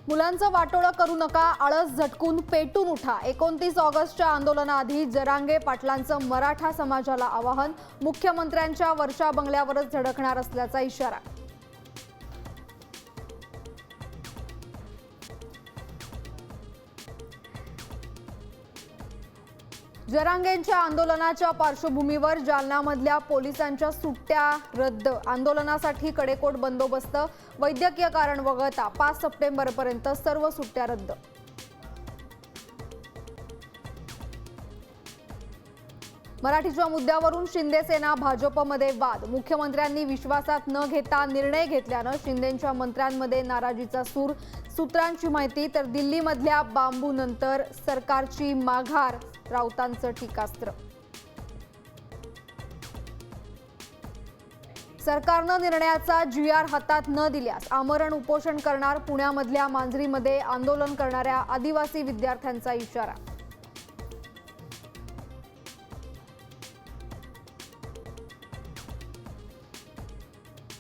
मुलांचं वाटोळं करू नका, आळस झटकून पेटून उठा। 29 ऑगस्टच्या आंदोलनाआधी जरांगे पाटलांचं मराठा समाजाला आवाहन। मुख्यमंत्र्यांच्या वर्षा बंगल्यावरच धडकणार असल्याचा इशारा। जरांगेंच्या आंदोलनाच्या पार्श्वभूमीवर जालन्यामधल्या पोलिसांच्या सुट्ट्या रद्द। आंदोलनासाठी कडेकोट बंदोबस्त, वैद्यकीय कारण वगळता 5 सप्टेंबरपर्यंत सर्व सुट्ट्या रद्द। मराठीच्या मुद्द्यावरून शिंदे सेना भाजपमध्ये वाद। मुख्यमंत्र्यांनी विश्वासात न घेता निर्णय घेतल्यानं शिंदेंच्या मंत्र्यांमध्ये नाराजीचा सूर। सूत्रांची माहिती तर दिल्लीमधल्या बांबूनंतर सरकारची माघार, राऊतांचं टीकास्त्र। सरकारनं निर्णयाचा GR हातात न दिल्यास आमरण उपोषण करणार। पुण्यामधल्या मांजरीमध्ये आंदोलन करणाऱ्या आदिवासी विद्यार्थ्यांचा इशारा।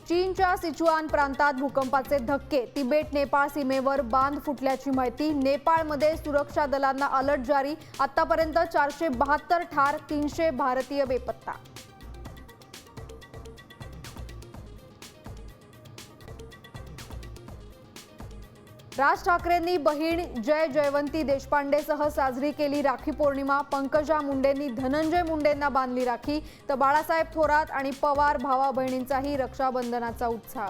चीनच्या सिचुआन प्रांतात भूकंपाचे धक्के। तिबेट नेपाळ सीमेवर बांध फुटल्याची माहिती। नेपाळमध्ये सुरक्षा दलांना अलर्ट जारी। आतापर्यंत 472 ठार, 300 भारतीय बेपत्ता। राज ठाकरेंनी बहीण जय जयवंती देशपांडेसह साजरी केली राखी पौर्णिमा। पंकजा मुंडेंनी धनंजय मुंडेंना बांधली राखी, तर बाळासाहेब थोरात आणि पवार भावा बहिणींचाही रक्षाबंधनाचा उत्साह।